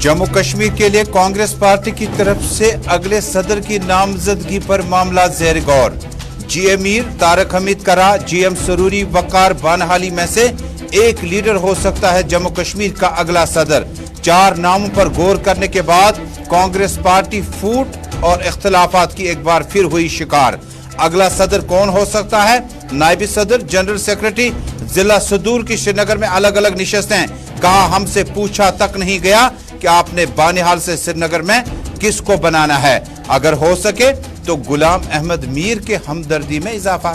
जम्मू कश्मीर के लिए कांग्रेस पार्टी की तरफ से अगले सदर की नामजदगी पर मामला ज़ेर गौर। जीएम मीर, तारक हमीद करा, जीएम सरूरी, वकार बानहाली में से एक लीडर हो सकता है जम्मू कश्मीर का अगला सदर। 4 नामों पर गौर करने के बाद कांग्रेस पार्टी फूट और इख्तिलाफात की एक बार फिर हुई शिकार। अगला सदर कौन हो सकता है? नायब सदर, जनरल सेक्रेटरी, जिला सदूर की श्रीनगर में अलग अलग निशस्तें। कहा हमसे पूछा तक नहीं गया कि आपने बानिहाल से श्रीनगर में किसको बनाना है। अगर हो सके तो गुलाम अहमद मीर के हमदर्दी में इजाफा।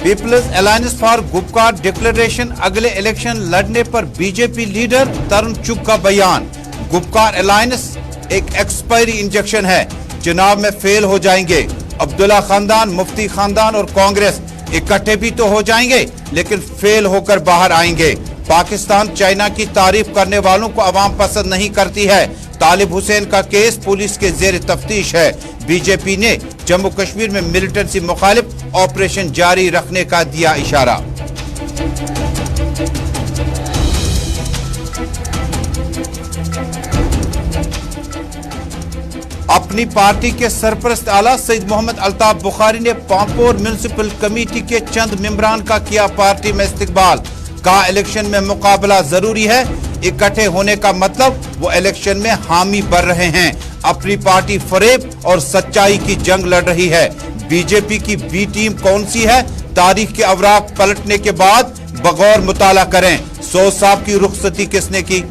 Peoples alliance for Gupkar declaration, अगले इलेक्शन लड़ने पर बीजेपी लीडर तरुण चुग का बयान। गुपकार अलायंस एक एक्सपायरी इंजेक्शन है, चुनाव में फेल हो जाएंगे। अब्दुल्ला खानदान, मुफ्ती खानदान और कांग्रेस इकट्ठे भी तो हो जाएंगे लेकिन फेल होकर बाहर आएंगे। पाकिस्तान चाइना की तारीफ करने वालों को अवाम पसंद नहीं करती है। तालिब हुसैन का केस पुलिस के जेर तफ्तीश है। बीजेपी ने जम्मू कश्मीर में मिलिटेंसी मुखालिफ ऑपरेशन जारी रखने का दिया इशारा। अपनी पार्टी के सरपरस्त आला सईद मोहम्मद अल्ताफ बुखारी ने पांपोर म्युनिसिपल कमेटी के चंद मेंबरान का किया पार्टी में इस्तकबाल। कहा इलेक्शन में मुकाबला जरूरी है, इकट्ठे होने का मतलब वो इलेक्शन में हामी बढ़ रहे हैं। अपनी पार्टी फरेब और सच्चाई की जंग लड़ रही है। बीजेपी की बी टीम कौन सी है? तारीख के अवराक पलटने के बाद बगौर मुताला करें। 100 साहब की रुखसती किसने की?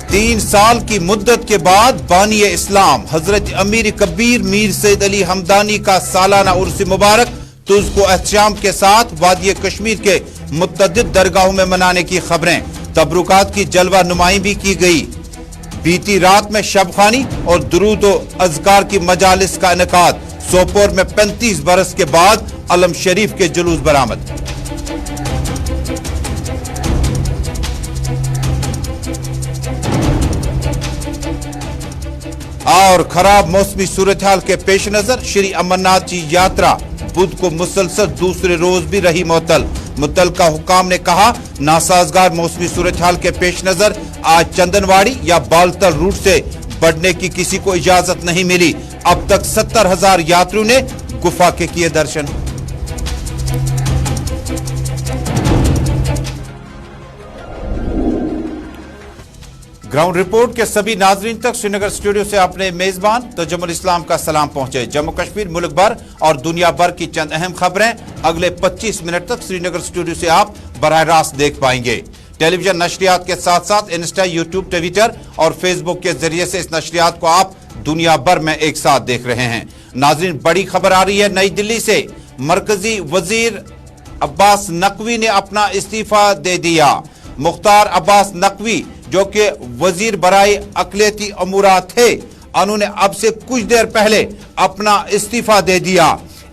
तीन साल की मुद्दत के बाद बानी इस्लाम हजरत अमीर कबीर मीर सैयद अली हमदानी का सालाना उर्स मुबारक तुझको एहतशाम के साथ वादी कश्मीर के मुतअद्दिद दरगाहों में मनाने की खबरें। तबरुकात की जलवा नुमाई भी की गई। बीती रात में शबखानी और दुरूद व अज़कार की मजालिस का इनेकाद। सोपोर में 35 बरस के बाद अलम शरीफ के जुलूस बरामद। और खराब मौसमी सूरत हाल के पेश नजर श्री अमरनाथ जी यात्रा बुध को मुसलसल दूसरे रोज भी रही मुअत्तल। मुतल्लिका हुकाम ने कहा नासाजगार मौसमी सूरत हाल के पेश नजर आज चंदनवाड़ी या बालतल रूट से बढ़ने की किसी को इजाजत नहीं मिली। अब तक 70,000 यात्रियों ने गुफा के किए दर्शन। ग्राउंड रिपोर्ट के सभी नाजरीन तक श्रीनगर स्टूडियो से अपने मेजबान तजुमुल इस्लाम का सलाम पहुंचे। जम्मू कश्मीर, मुल्क भर और दुनिया भर की चंद अहम खबरें अगले 25 मिनट तक श्रीनगर स्टूडियो से आप बराह रास्त देख पाएंगे। टेलीविजन नशरियात के साथ साथ इंस्टा, यूट्यूब, ट्विटर और फेसबुक के जरिए से इस नशरियात को आप दुनिया भर में एक साथ देख रहे हैं। नाजरीन, बड़ी खबर आ रही है नई दिल्ली से। मरकजी वजीर अब्बास नकवी ने अपना इस्तीफा दे दिया। मुख्तार अब्बास नकवी जो कि वजीर बराए अकलियती अमूरा थे, उन्होंने अब से कुछ देर पहले अपना इस्तीफा दे दिया।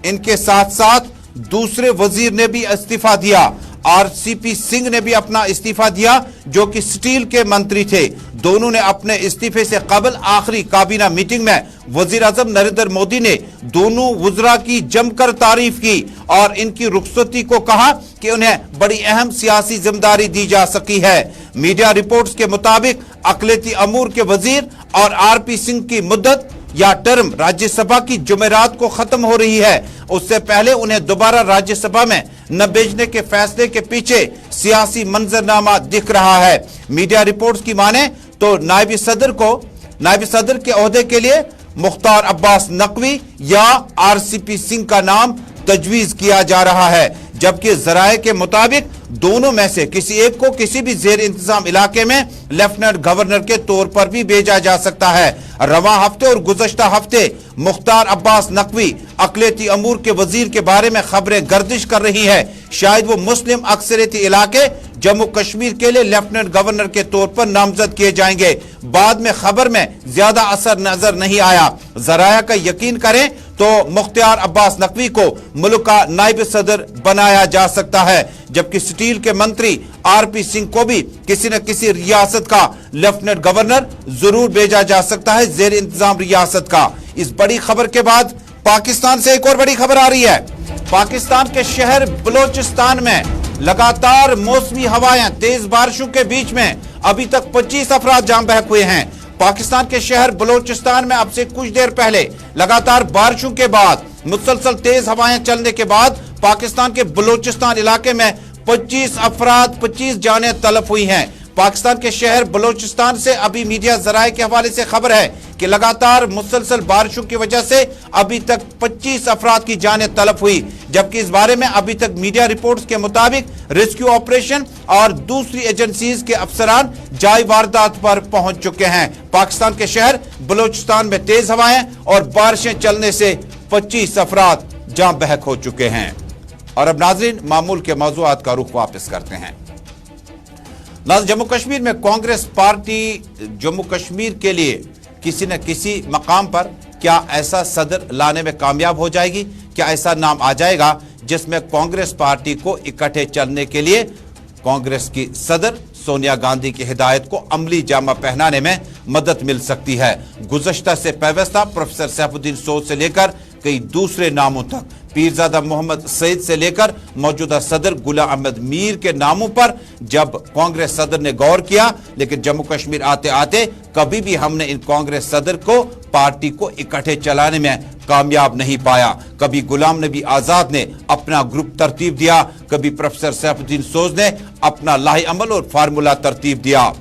इनके साथ साथ दूसरे वजीर ने भी इस्तीफा दिया। आरसीपी सिंह ने भी अपना इस्तीफा दिया जो कि स्टील के मंत्री थे। दोनों ने अपने इस्तीफे से कबल आखिरी काबीना मीटिंग में वजीर आजम नरेंद्र मोदी ने दोनों वज़रा की जमकर तारीफ की और इनकी रुखसती को कहा कि उन्हें बड़ी अहम सियासी जिम्मेदारी दी जा सकी है। मीडिया रिपोर्ट्स के मुताबिक अकलियती अमूर के वजीर और आरपी सिंह की मुद्दत या टर्म राज्यसभा की जुमेरात को खत्म हो रही है। उससे पहले उन्हें दोबारा राज्यसभा में न भेजने के फैसले के पीछे सियासी मंजरनामा दिख रहा है। मीडिया रिपोर्ट्स की माने तो नायब सदर के ओहदे के लिए मुख्तार अब्बास नकवी या आरसीपी सिंह का नाम तजवीज किया जा रहा है, जबकि जराये के मुताबिक दोनों में से किसी एक को किसी भी जेर इंतजाम इलाके में लेफ्टिनेंट गवर्नर के तौर पर भी भेजा जा सकता है। रवां हफ्ते और गुज़श्ता हफ्ते मुख्तार अब्बास नकवी अकलियती अमूर के वजीर के बारे में खबरें गर्दिश कर रही है शायद वो मुस्लिम अक्सरियती इलाके जम्मू कश्मीर के लिए लेफ्टिनेंट गवर्नर के तौर पर नामजद किए जाएंगे। बाद में खबर में ज्यादा असर नजर नहीं आया। जराया का यकीन करें तो मुख्तार अब्बास नकवी को मुल्क का नायब सदर बनाया जा सकता है, जबकि स्टील के मंत्री आरपी सिंह को भी किसी न किसी रियासत का लेफ्टिनेंट गवर्नर जरूर भेजा जा सकता है, जेर इंतजाम रियासत का। इस बड़ी खबर के बाद पाकिस्तान से एक और बड़ी खबर आ रही है। पाकिस्तान के शहर बलोचिस्तान में लगातार मौसमी हवाएं, तेज बारिशों के बीच में अभी तक 25 अफराद जान बहक हुए हैं। पाकिस्तान के शहर बलोचिस्तान में अब से कुछ देर पहले लगातार बारिशों के बाद, मुसलसल तेज हवाएं चलने के बाद पाकिस्तान के बलोचिस्तान इलाके में 25 जानें तलफ हुई हैं। पाकिस्तान के शहर बलोचिस्तान से अभी मीडिया जराए के हवाले से खबर है कि लगातार मुसलसल बारिशों की वजह से अभी तक 25 अफराद की जानें तलफ हुई, जबकि इस बारे में अभी तक मीडिया रिपोर्ट्स के मुताबिक रेस्क्यू ऑपरेशन और दूसरी एजेंसीज के अफसरान जाय वारदात पर पहुंच चुके हैं। पाकिस्तान के शहर बलोचिस्तान में तेज हवाएं और बारिशें चलने से 25 अफराद जान बहक हो चुके हैं। और अब नाजरीन, मामूल के मौज़ूआत का रुख वापस करते हैं। जम्मू कश्मीर में कांग्रेस पार्टी जम्मू कश्मीर के लिए किसी न किसी मकाम पर क्या ऐसा सदर लाने में कामयाब हो जाएगी? क्या ऐसा नाम आ जाएगा जिसमें कांग्रेस पार्टी को इकट्ठे चलने के लिए कांग्रेस की सदर सोनिया गांधी की हिदायत को अमली जामा पहनाने में मदद मिल सकती है? गुज़श्ता से पैवस्ता प्रोफेसर सैफुद्दीन सोद से लेकर कई दूसरे नामों तक, पीरजादा मोहम्मद सईद से लेकर मौजूदा सदर गुलाम अहमद मीर के नामों पर जब कांग्रेस सदर ने गौर किया, लेकिन जम्मू कश्मीर आते आते कभी भी हमने इन कांग्रेस सदर को पार्टी को इकट्ठे चलाने में कामयाब नहीं पाया। कभी गुलाम नबी आजाद ने अपना ग्रुप तरतीब दिया, कभी प्रोफेसर सैफुद्दीन सोज ने अपना लाही अमल और फार्मूला तरतीब दिया।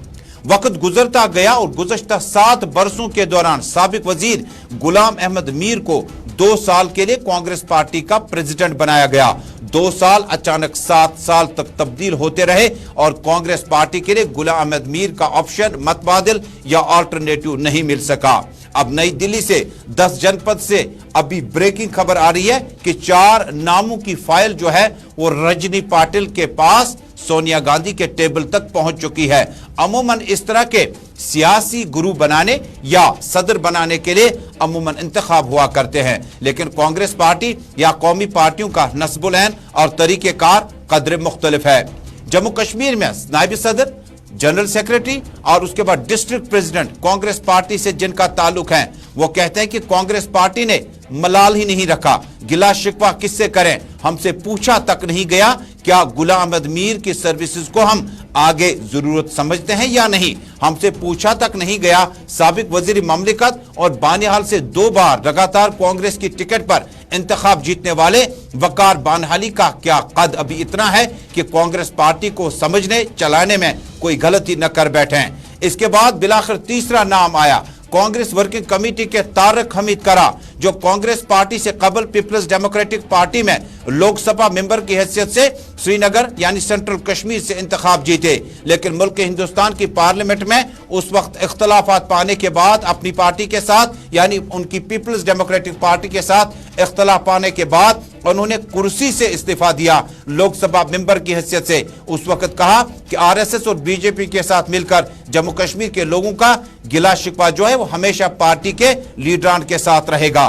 वक्त गुजरता गया और गुज़श्ता 7 बरसों के दौरान साबिक वजीर गुलाम अहमद मीर को 2 साल के लिए कांग्रेस पार्टी का प्रेसिडेंट बनाया गया। 2 साल अचानक 7 साल तक तब्दील होते रहे और कांग्रेस पार्टी के लिए गुलाम अहमद मीर का ऑप्शन मतबादिल या अल्टरनेटिव नहीं मिल सका। अब नई दिल्ली से 10 जनपद से अभी ब्रेकिंग खबर आ रही है कि 4 नामों की फाइल जो है वो रजनी पाटिल के पास सोनिया गांधी के टेबल तक पहुंच चुकी है। अमूमन इस तरह के सियासी गुरु बनाने या सदर बनाने के लिए अमूमन इंतखाब हुआ करते हैं, लेकिन कांग्रेस पार्टी या कौमी पार्टियों का नस्बुल ऐन और तरीकेकार कदर मुख्तलिफ है। जम्मू कश्मीर में नायब सदर, जनरल सेक्रेटरी और उसके बाद डिस्ट्रिक्ट प्रेसिडेंट कांग्रेस पार्टी से जिनका ताल्लुक है, वो कहते हैं कि कांग्रेस पार्टी ने मलाल ही नहीं रखा। गिला शिकवा किससे करें? हमसे पूछा तक नहीं गया क्या गुलाम अहमद मीर की सर्विसेज को हम आगे जरूरत समझते हैं या नहीं। हमसे पूछा तक नहीं गया। साबिक वजीर ममलिकत और बानिहाल से 2 बार लगातार कांग्रेस की टिकट पर इंतखाब जीतने वाले वकार बानहाली का क्या कद अभी इतना है कि कांग्रेस पार्टी को समझने चलाने में कोई गलती न कर बैठे। इसके बाद बिलाखिर तीसरा नाम आया कांग्रेस वर्किंग कमेटी के तारक हमीद करा, जो कांग्रेस पार्टी से कबल पीपल्स डेमोक्रेटिक पार्टी में लोकसभा मेंबर की हैसियत से श्रीनगर यानी सेंट्रल कश्मीर से इंतखाब जीते, लेकिन मुल्क हिंदुस्तान की पार्लियामेंट में उस वक्त इख्तलाफात पाने के बाद अपनी पार्टी के साथ यानी उनकी पीपल्स डेमोक्रेटिक पार्टी के साथ इख्तलाफ पाने के बाद उन्होंने कुर्सी से इस्तीफा दिया लोकसभा मेंबर की हैसियत से। उस वक्त कहा कि आरएसएस और बीजेपी के साथ मिलकर जम्मू कश्मीर के लोगों का गिला शिकवा जो है वो हमेशा पार्टी के लीडरान के साथ रहेगा।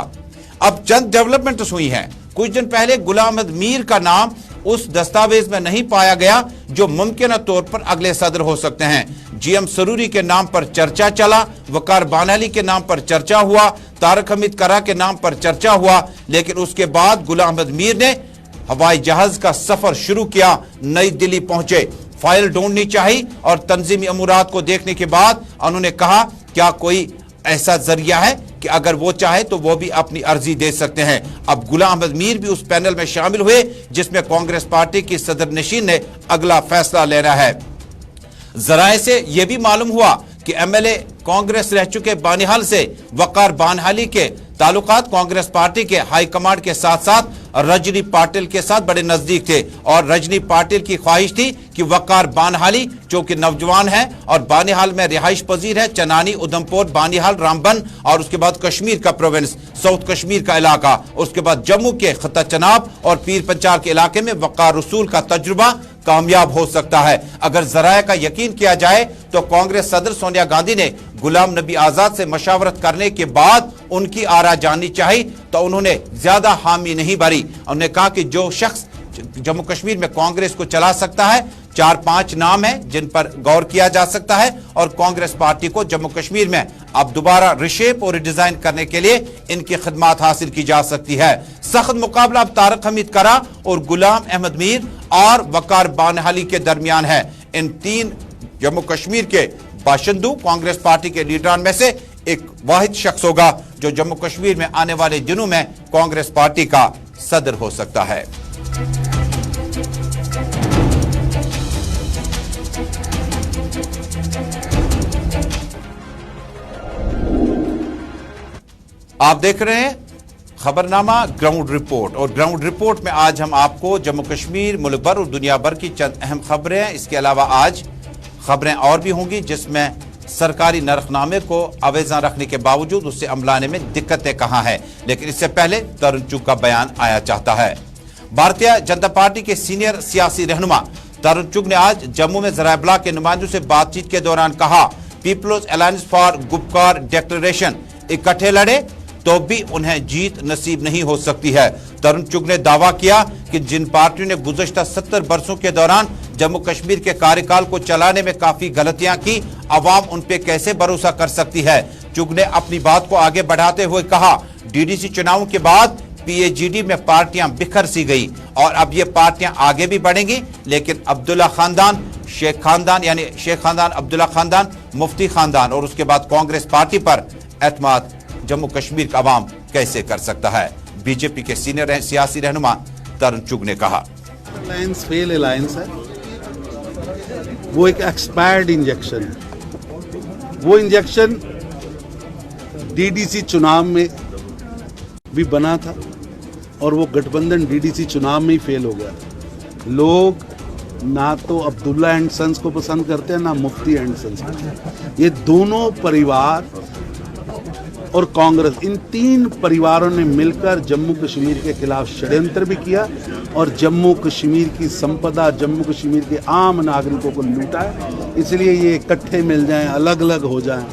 अब चंद डेवलपमेंट्स हुई हैं। कुछ दिन पहले गुलाम अहमद मीर का नाम उस दस्तावेज में नहीं पाया गया जो मुमकिन तौर पर अगले सदर हो सकते हैं। जीएम सरूरी के नाम पर चर्चा चला, वकार बानहाली के नाम पर चर्चा हुआ, तारक हमीद करा के नाम पर चर्चा हुआ, लेकिन उसके बाद गुलाम अहमद मीर ने हवाई जहाज का सफर शुरू किया, नई दिल्ली पहुंचे। फाइल ढूंढनी चाहिए और तंजीमी अमूरात को देखने के बाद उन्होंने कहा क्या कोई ऐसा जरिया है कि अगर वो चाहे तो वो भी अपनी अर्जी दे सकते हैं। अब गुलाम अहमद मीर भी उस पैनल में शामिल हुए जिसमें कांग्रेस पार्टी की सदर नशीन ने अगला फैसला लेना है। जराए से यह भी मालूम हुआ कि एमएलए कांग्रेस रह चुके बानिहाल से वकार बानहाली के ताल्लुकात कांग्रेस पार्टी के हाई कमांड के साथ साथ रजनी पाटिल के साथ बड़े नजदीक थे और रजनी पाटिल की ख्वाहिश थी कि वकार बानहाली जो कि नौजवान है और बानिहाल में रिहाइश पजीर है, चनानी, उधमपुर, बानिहाल, रामबन और उसके बाद कश्मीर का प्रोविंस, साउथ कश्मीर का इलाका, उसके बाद जम्मू के खत्ता चनाब और पीर पंचाल के इलाके में वकार रसूल का तजुर्बा कामयाब हो सकता है। अगर जराये का यकीन किया जाए तो कांग्रेस सदर सोनिया गांधी ने गुलाम नबी आजाद से मशावरत करने के बाद उनकी आरा जाननी चाहिए तो उन्होंने ज्यादा हामी नहीं भरी। उन्होंने कहा कि जो शख्स जम्मू कश्मीर में कांग्रेस को चला सकता है, 4-5 नाम हैं जिन पर गौर किया जा सकता है और कांग्रेस पार्टी को जम्मू कश्मीर में अब दोबारा रिशेप और रिडिजाइन करने के लिए इनकी खिदमत हासिल की जा सकती है। सख्त मुकाबला अब तारक हमीद करा और गुलाम अहमद मीर और वकार बानहाली के दरमियान है। इन 3 जम्मू कश्मीर के बाशिंदों कांग्रेस पार्टी के लीडरान में से एक वाहिद शख्स होगा जो जम्मू कश्मीर में आने वाले दिनों में कांग्रेस पार्टी का सदर हो सकता है। आप देख रहे हैं खबरनामा ग्राउंड रिपोर्ट और ग्राउंड रिपोर्ट में आज हम आपको जम्मू कश्मीर, मुल्क भर और दुनिया भर की चंद अहम खबरें हैं। इसके अलावा आज खबरें और भी होंगी जिसमें सरकारी नरखनामे को अवेजा रखने के बावजूद उससे अमलाने में दिक्कतें कहां हैं। लेकिन इससे पहले तरुण चुग का बयान आया चाहता है। भारतीय जनता पार्टी के सीनियर सियासी रहनुमा तरुण चुग ने आज जम्मू में ज़राए इब्लाग के नुमाइंदों से बातचीत के दौरान कहा, peoples alliance for Gupkar declaration इकट्ठे लड़े तो भी उन्हें जीत नसीब नहीं हो सकती है। तरुण चुग ने दावा किया कि जिन पार्टियों ने गुज़श्ता 70 वर्षों के दौरान जम्मू कश्मीर के कार्यकाल को चलाने में काफी गलतियां की, अवाम उन पे कैसे भरोसा कर सकती है। चुग ने अपनी बात को आगे बढ़ाते हुए कहा, डीडीसी चुनाव के बाद पीएजीडी में पार्टियां बिखर सी गई और अब ये पार्टियां आगे भी बढ़ेंगी, लेकिन अब्दुल्ला खानदान, शेख खानदान यानी शेख खानदान, अब्दुल्ला खानदान, मुफ्ती खानदान और उसके बाद कांग्रेस पार्टी पर एतमाद जम्मू कश्मीर का अवाम कैसे कर सकता है। बीजेपी के सीनियर सियासी रहनुमा तरुण चुग ने कहा, अलायंस फेल अलायंस है, वो एक एक्सपायर्ड इंजेक्शन है। वो इंजेक्शन डीडीसी चुनाव में भी बना था और वो गठबंधन डीडीसी चुनाव में ही फेल हो गया। लोग ना तो अब्दुल्ला एंड सन्स को पसंद करते हैं ना मुफ्ती एंड सन्स। ये दोनों परिवार और कांग्रेस, इन 3 परिवारों ने मिलकर जम्मू कश्मीर के खिलाफ षड्यंत्र भी किया और जम्मू कश्मीर की संपदा, जम्मू कश्मीर के आम नागरिकों को लूटा है। इसलिए ये इकट्ठे मिल जाएं, अलग अलग हो जाएं।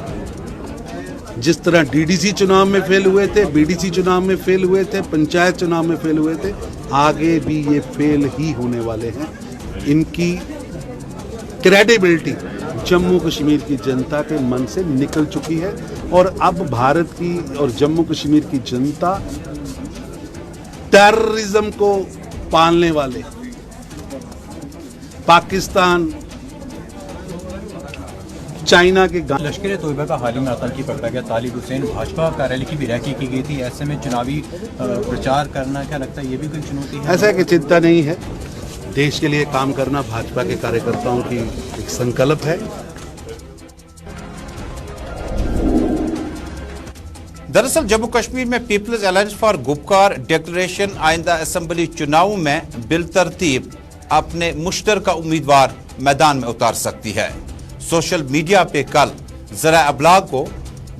जिस तरह डीडीसी चुनाव में फेल हुए थे, बीडीसी चुनाव में फेल हुए थे, पंचायत चुनाव में फेल हुए थे, आगे भी ये फेल ही होने वाले हैं। इनकी क्रेडिबिलिटी जम्मू कश्मीर की जनता के मन से निकल चुकी है और अब भारत की और जम्मू कश्मीर की जनता टेररिज्म को पालने वाले पाकिस्तान, चाइना के लश्कर तोयबा का हाल ही में आतंकी पकड़ा गया तालिब हुसैन, भाजपा कार्यालय की भी रैकी की गई थी। ऐसे में चुनावी प्रचार करना, क्या लगता है ये भी कोई चुनौती है? ऐसा कि चिंता नहीं है, देश के लिए काम करना भाजपा के कार्यकर्ताओं की एक संकल्प है। दरअसल जम्मू कश्मीर में peoples alliance for Gupkar declaration आइंदा असेंबली चुनाव में बिलतरतीब अपने मुश्तरका उम्मीदवार मैदान में उतार सकती है। सोशल मीडिया पे कल ज़राए इब्लाग को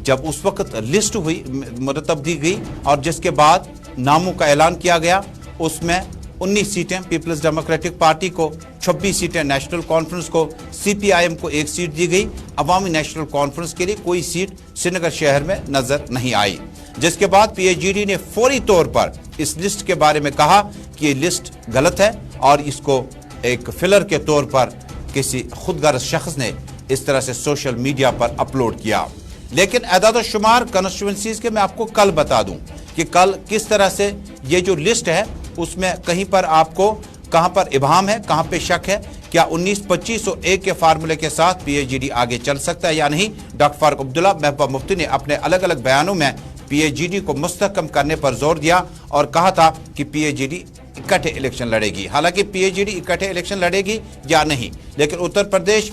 जब उस वक्त लिस्ट हुई, मुरतब दी गई और जिसके बाद नामों का ऐलान किया गया, उसमें 19 सीटें पीपल्स डेमोक्रेटिक पार्टी को, 26 सीटें नेशनल कॉन्फ्रेंस को, सीपीआईएम को 1 सीट दी गई। अवामी नेशनल कॉन्फ्रेंस के लिए कोई सीट श्रीनगर शहर में नजर नहीं आई, जिसके बाद पीएजीडी ने फौरी तौर पर इस लिस्ट के बारे में कहा कि ये लिस्ट गलत है और इसको एक फिलर के तौर पर किसी खुदगर्ज शख्स ने इस तरह से सोशल मीडिया पर अपलोड किया। लेकिन एदाद शुमार कॉन्स्टिट्यूएंसीज के मैं आपको कल बता दूं कि कल किस तरह से ये जो लिस्ट है उसमें कहीं पर आपको कहां पर इबाहम है, कहां पे शक है, क्या 19, 25 और 1 के फार्मूले के साथ पीएजीडी आगे चल सकता है या नहीं। डॉक्टर फारूक अब्दुल्ला, महबूबा मुफ्ती ने अपने अलग अलग बयानों में पीएजीडी को मुस्तहकम करने पर जोर दिया और कहा था कि पीएजीडी इकट्ठे इलेक्शन लड़ेगी। हालांकि पीएजीडी इकट्ठे इलेक्शन लड़ेगी या नहीं, लेकिन उत्तर प्रदेश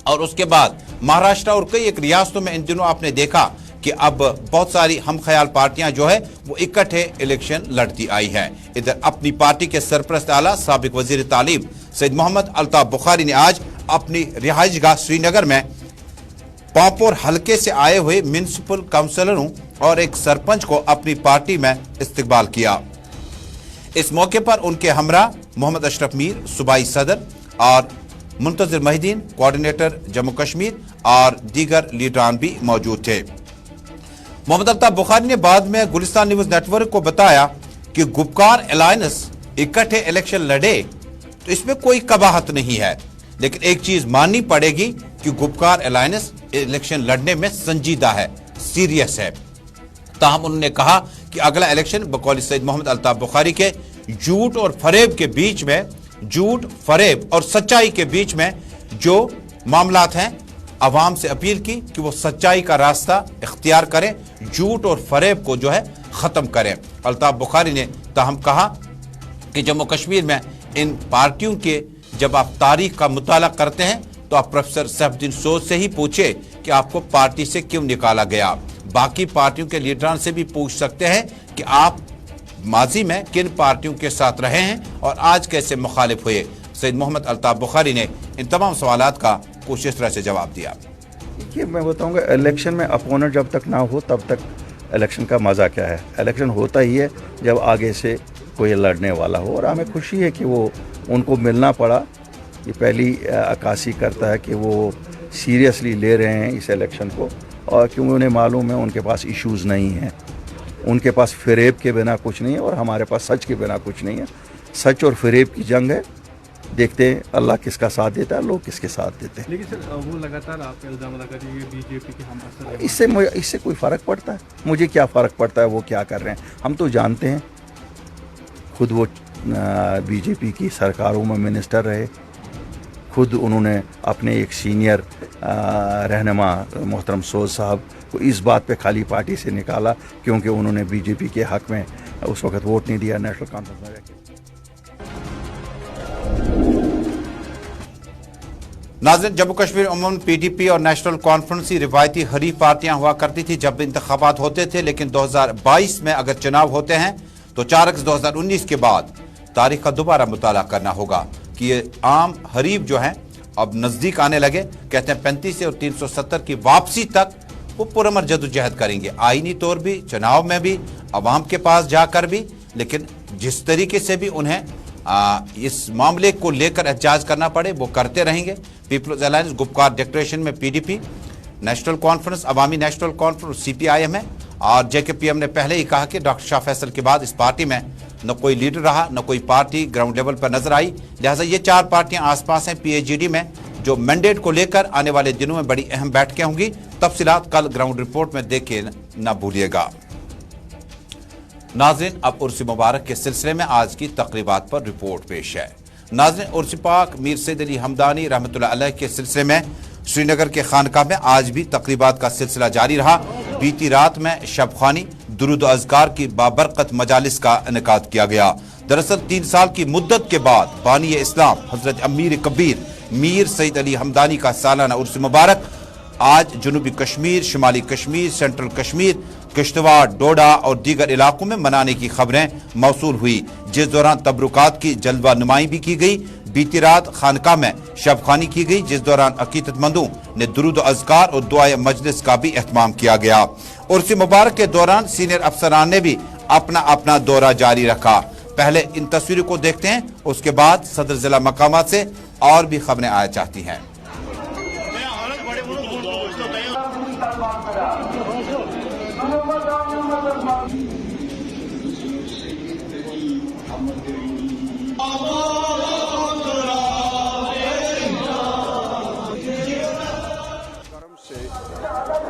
और उसके बाद महाराष्ट्र और कई एक रियासतों में इन दिनों आपने देखा कि अब बहुत सारी हम ख्याल पार्टियां जो है वो इकट्ठे इलेक्शन लड़ती आई हैं। इधर अपनी पार्टी के सरपरस्त आला साबिक वजीर तालीम सैयद मोहम्मद अल्ताफ बुखारी ने आज अपनी रिहाइश गाह श्रीनगर में पांपोर हलके से आए हुए म्युनिसिपल काउंसलरों और एक सरपंच को अपनी पार्टी में इस्तकबाल किया। इस मौके पर उनके हमरा मोहम्मद अशरफ मीर सूबाई सदर और मुंतजिर महिदीन कोऑर्डिनेटर जम्मू कश्मीर और दीगर लीडरान भी मौजूद थे। मोहम्मद अल्ताफ बुखारी ने बाद में गुलिस्तान न्यूज नेटवर्क को बताया कि गुपकार अलायंस इकट्ठे इलेक्शन लड़े तो इसमें कोई कबाहत नहीं है, लेकिन एक चीज माननी पड़ेगी कि गुपकार अलायंस इलेक्शन लड़ने में संजीदा है, सीरियस है। ताहम उन्होंने कहा कि अगला इलेक्शन बकौल सैयद मोहम्मद अल्ताफ बुखारी के झूठ और फरेब के बीच में, झूठ फरेब और सच्चाई के बीच में जो मामलात हैं, अवाम से अपील की कि वो सच्चाई का रास्ता इख्तियार करें, झूठ और फरेब को जो है ख़त्म करें। अल्ताफ बुखारी ने ताहम कहा कि जम्मू कश्मीर में इन पार्टियों के जब आप तारीख का मुताला करते हैं तो आप प्रोफेसर सैफुद्दीन सोज से ही पूछे कि आपको पार्टी से क्यों निकाला गया। बाकी पार्टियों के लीडरान से भी पूछ सकते हैं कि आप माजी में किन पार्टियों के साथ रहे हैं और आज कैसे मुखालिफ हुए। सैयद मोहम्मद अल्ताफ बुखारी ने इन तमाम सवालात का कुछ इस तरह से जवाब दिया। देखिए, मैं बताऊंगा, इलेक्शन में अपोनेंट जब तक ना हो तब तक इलेक्शन का मज़ा क्या है। इलेक्शन होता ही है जब आगे से कोई लड़ने वाला हो, और हमें खुशी है कि वो उनको मिलना पड़ा। ये पहली अक्कासी करता है कि वो सीरियसली ले रहे हैं इस इलेक्शन को, और क्योंकि उन्हें मालूम है उनके पास इश्यूज़ नहीं हैं, उनके पास फरेब के बिना कुछ नहीं है और हमारे पास सच के बिना कुछ नहीं है। सच और फरेब की जंग है, देखते हैं अल्लाह किसका साथ देता है, लोग किसके साथ देते हैं। लेकिन सर वो लगातार आप इल्ज़ाम लगा रही है बीजेपी के हम असर इससे कोई फ़र्क पड़ता है? मुझे क्या फ़र्क पड़ता है वो क्या कर रहे हैं। हम तो जानते हैं, खुद वो बीजेपी की सरकारों में मिनिस्टर रहे, खुद उन्होंने अपने एक सीनियर रहनुमा मोहतरम सोज साहब को इस बात पे खाली पार्टी से निकाला क्योंकि उन्होंने बीजेपी के हक़ में उस वक़्त वोट नहीं दिया नेशनल कॉन्फ्रेंस में। नाज़रीन, जम्मू कश्मीर अमूमन पीडीपी और नेशनल कॉन्फ्रेंस ही रिवायती हरीफ पार्टियां हुआ करती थी जब इंतखाबात होते थे, लेकिन 2022 में अगर चुनाव होते हैं तो 4 अगस्त 2019 के बाद तारीख का दोबारा मुताला करना होगा कि ये आम हरीफ जो हैं अब नज़दीक आने लगे। कहते हैं 35 और 370 की वापसी तक वो पुरअमर जदोजहद करेंगे, आईनी तौर भी, चुनाव में भी, अवाम के पास जाकर भी। लेकिन जिस तरीके से भी उन्हें इस मामले को लेकर एहतजाज करना पड़े वो करते रहेंगे। पीपल्स अलायंस गुपकार डिक्लेरेशन में पीडीपी, नेशनल कॉन्फ्रेंस, अवामी नेशनल कॉन्फ्रेंस, सीपीआईएम है, और जेकेपीएम ने पहले ही कहा कि डॉक्टर शाह फैसल के बाद इस पार्टी में न कोई लीडर रहा, न कोई पार्टी ग्राउंड लेवल पर नजर आई। लिहाजा ये 4 पार्टियां आसपास हैं पीएचईडी में, जो मैंडेट को लेकर आने वाले दिनों में बड़ी अहम बैठकें होंगी। तफसीलात कल ग्राउंड रिपोर्ट में देखे न भूलिएगा। नाज़रीन, अब उर्स मुबारक के सिलसिले में आज की तकरीबात पर रिपोर्ट पेश है। नाज़रीन, उर्स पाक मीर सैयद अली हमदानी रहमतुल्लाह अलैह के सिलसिले में श्रीनगर के खानकाह में आज भी तकरीबात का सिलसिला जारी रहा। बीती रात में शबखानी, दुरूद अज़कार की बाबरकत मजालिस का इनेकाद किया गया। दरअसल 3 साल की मुद्दत के बाद बानी इस्लाम हजरत अमीर कबीर मीर सैयद अली हमदानी का सालाना उर्स मुबारक आज जनूबी कश्मीर, शुमाली कश्मीर, सेंट्रल कश्मीर, किश्तवाड़, डोडा और दीगर इलाकों में मनाने की खबरें मौसूल हुई, जिस दौरान तबरुकात की जलवा नुमाई भी की गई। बीती रात खानकाह में शबखानी की गई, जिस दौरान अकीदतमंदों ने दुरूद अज़कार और दुआए मजलिस का भी एहतमाम किया गया। उर्स मुबारक के दौरान सीनियर अफसरान ने भी अपना अपना दौरा जारी रखा। पहले इन तस्वीरों को देखते हैं, उसके बाद सदर जिला मकामात से और भी खबरें आया चाहती हैं।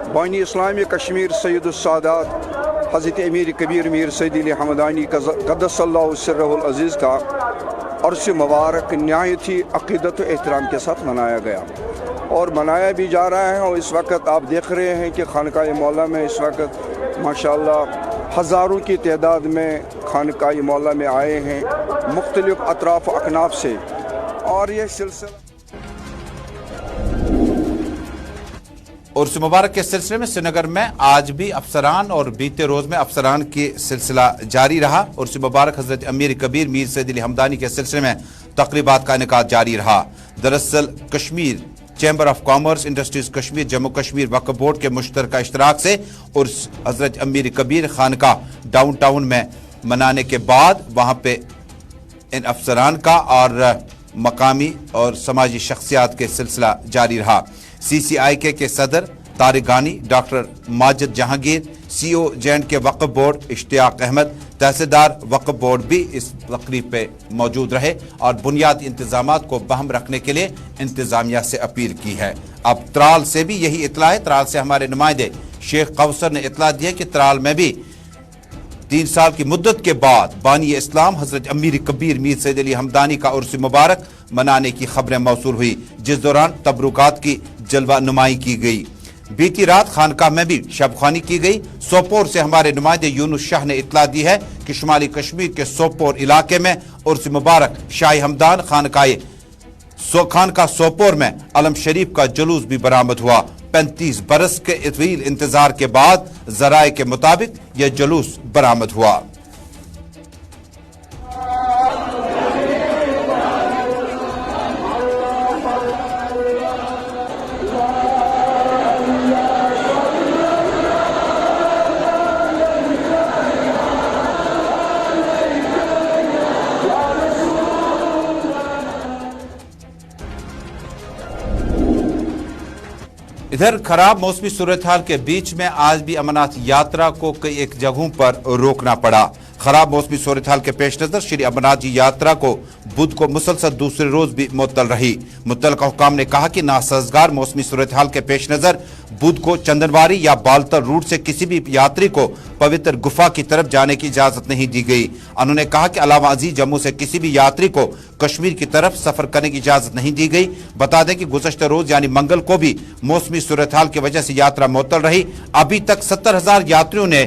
बानी इस्लामी कश्मीर सैयद-उस-सादात हज़रत अमीर कबीर मीर सैयद अली हमदानी क़द्दसल्लाहु सिर्रहुल अज़ीज़ का उर्स मुबारक नहायत ही अक़ीदत व एहतराम के साथ मनाया गया और मनाया भी जा रहा है। और इस वक्त आप देख रहे हैं कि खानकाह मौला में इस वक्त माशाअल्लाह हज़ारों की तादाद में खानकाह मौला में आए हैं मुख्तलिफ़ अतराफ़ अकनाफ से, और यह सिलसिला उर्स मुबारक के सिलसिले में श्रीनगर में आज भी अफसरान और बीते रोज में अफसरान की सिलसिला जारी रहा। उर्स मुबारक हजरत अमीर कबीर मीर सैयद अली हमदानी के सिलसिले में तकरीबात का इनेकाद जारी रहा। दरअसल Kashmir chamber of commerce industries Kashmir Jammu Kashmir Waqf board के मुश्तरका इश्तराक से उर्स हजरत अमीर कबीर खानका डाउन टाउन में मनाने के बाद वहां पे इन अफसरान का और मकामी और समाजी शख्सियात के सिलसिला जारी रहा। CCIK के सदर तारिक गानी, डॉक्टर माजिद जहांगीर, CO जैंड के वक्फ बोर्ड इश्तियाक अहमद, तहसीलदार वक्फ बोर्ड भी इस तकरीब पे मौजूद रहे और बुनियादी इंतजामात को बहम रखने के लिए इंतजामिया से अपील की है। अब त्राल से भी यही इतला है। त्राल से हमारे नुमाइंदे शेख कौसर ने इतला दी है कि त्राल में भी 3 साल की मुद्दत के बाद बानी इस्लाम हजरत अमीर कबीर मीर सैयद अली हमदानी का उर्स मुबारक मनाने की खबरें मौसूल हुई, जिस दौरान तबरुकात की जलवा नुमाई की गई। बीती रात खानकाह में भी शबखानी की गई। सोपोर से हमारे नुमाइंदे यूनुस शाह ने इतला दी है कि शुमाली कश्मीर के सोपोर इलाके में उर्स मुबारक शाही हमदान खानकाह सोपोर में अलम शरीफ का जुलूस भी बरामद हुआ। 35 बरस के तवील इंतजार के बाद जराए के मुताबिक यह जुलूस बरामद हुआ। इधर खराब मौसमी सूरत हाल के बीच में आज भी अमरनाथ यात्रा को कई एक जगहों पर रोकना पड़ा। खराब मौसमी सूरत हाल के पेश नजर श्री अमरनाथ जी यात्रा को बुध को मुसलसल दूसरे रोज भी मुअत्तल रही। मुतल्लिका हुकाम ने कहा कि नासाजगार मौसमी सूरत हाल के पेश नजर बुध को चंदनवारी या बालतर रूट से किसी भी यात्री को पवित्र गुफा की तरफ जाने की इजाजत नहीं दी गई। उन्होंने कहा कि अलावा अजीज जम्मू से किसी भी यात्री को कश्मीर की तरफ सफर करने की इजाजत नहीं दी गई। बता दें कि गुज़श्ता रोज यानी मंगल को भी मौसमी सूरत हाल की वजह से यात्रा मुअत्तल रही। अभी तक 70,000 यात्रियों ने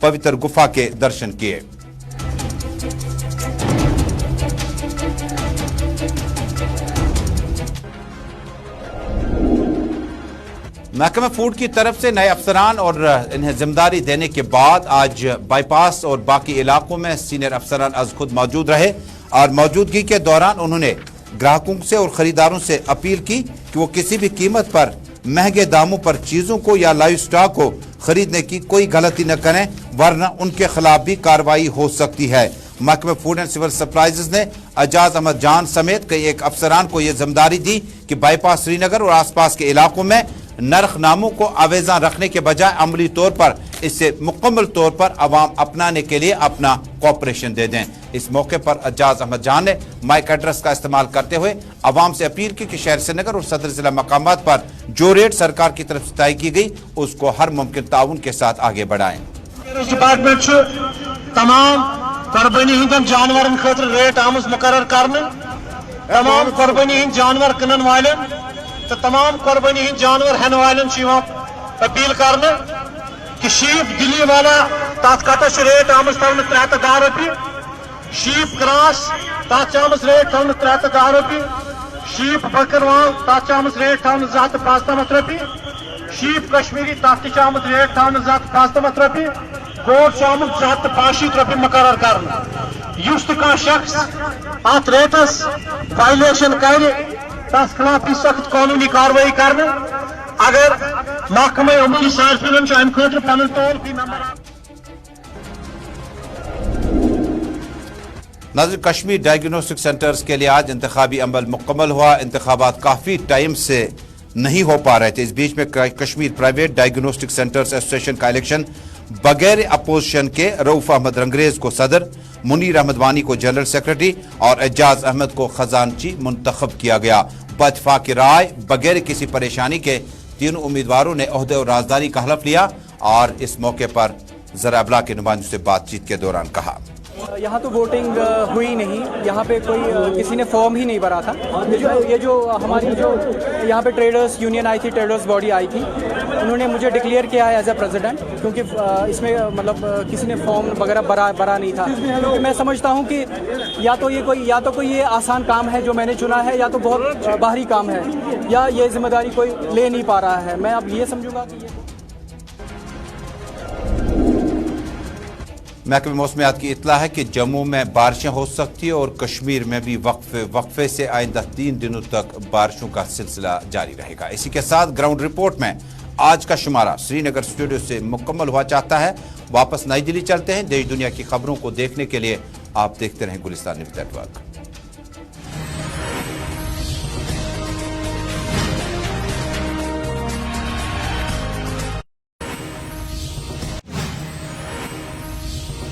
पवित्र गुफा के दर्शन किए। महकमा फूड की तरफ से नए अफसरान और इन्हें जिम्मेदारी देने के बाद आज बाईपास और बाकी इलाकों में सीनियर अफसरान आज खुद मौजूद रहे और मौजूदगी के दौरान उन्होंने ग्राहकों से और खरीदारों से अपील की कि वो किसी भी कीमत पर महंगे दामों पर चीजों को या लाइव स्टॉक को खरीदने की कोई गलती न करें, वरना उनके खिलाफ भी कार्रवाई हो सकती है। महकमे फूड एंड सिविल सप्लाइज ने एजाज अहमद जान समेत कई एक अफसरान को यह जिम्मेदारी दी कि बाईपास श्रीनगर और आसपास के इलाकों में नरखनामों को आवेजा रखने के बजाय अमली तौर पर इससे मुकम्मल तौर पर अवाम अपनाने के लिए अपना कोऑपरेशन दे दें। इस मौके पर एजाज अहमद जान ने माइक एड्रेस का इस्तेमाल करते हुए अवाम से अपील की कि शहर श्रीनगर और सदर जिला मकामात पर जो रेट सरकार की तरफ से तय की गई उसको हर मुमकिन ताउन के साथ आगे बढ़ाएं। डिपार्टमेंट तमाम कुर्बानी हिंदन जानवरन खतर रेट आमज मुकर्रर करने, तमाम कुर्बानी हिंद जानवर कनन वालन तो तमाम कुर्बानी हिंद जानवर हेन वालन अपील करने कि शीप दिल्ली वाला तथ कतस रेट आमज थवन 310 रुपये, शीप क्रॉस तथ आमज रेट थवन 310 रुपये, शीप बकरवाल तथ आमज रेट थवन 295 रुपये, शीप कश्मीरी तथ आमज रेट थवन 295 रुपये, गोट आमज 285 रुपये मुकर्रर करने। युस तो शख्स अत रेटस वायलेशन कर तस खिलाफ सख्त कानूनी कार्रवाई करने। अगर महकमा अमूली सार्फिन अम खतर पन टोल फ्री नंबर नाज़रीन, कश्मीर डायग्नोस्टिक सेंटर्स के लिए आज इंतखाबी अमल मुकम्मल हुआ। इंतखाबात काफी टाइम से नहीं हो पा रहे थे। इस बीच में Kashmir private diagnostic centres association का इलेक्शन बगैर अपोजिशन के रऊफ अहमद रंगरेज को सदर, मुनीर अहमद वानी को जनरल सेक्रेटरी और एजाज अहमद को खजानची मुंतखब किया गया। बतफाक राय बगैर किसी परेशानी के तीनों उम्मीदवारों ने ओहदे और राजदारी का हलफ लिया और इस मौके पर ज़रा अबला के नुमाइंदों से बातचीत के दौरान कहा, यहाँ तो वोटिंग हुई नहीं, यहाँ पे कोई किसी ने फॉर्म ही नहीं भरा था। ये जो हमारी जो यहाँ पे ट्रेडर्स यूनियन आई थी, ट्रेडर्स बॉडी आई थी, उन्होंने मुझे डिक्लेयर किया है एज ए प्रेसिडेंट, क्योंकि इसमें मतलब किसी ने फॉर्म वगैरह भरा नहीं था। क्योंकि मैं समझता हूँ कि या तो कोई ये आसान काम है जो मैंने चुना है, या तो बहुत बाहरी काम है, या ये जिम्मेदारी कोई ले नहीं पा रहा है। मैं अब ये समझूंगा कि ये महकमे मौसमियात की इत्तला है कि जम्मू में बारिशें हो सकती है और कश्मीर में भी वक्फे से आइंदा 3 दिनों तक बारिशों का सिलसिला जारी रहेगा। इसी के साथ ग्राउंड रिपोर्ट में आज का शुमारा श्रीनगर स्टूडियो से मुकम्मल हुआ चाहता है। वापस नई दिल्ली चलते हैं। देश दुनिया की खबरों को देखने के लिए आप देखते रहें गुलिस्तान न्यूज़ नेटवर्क।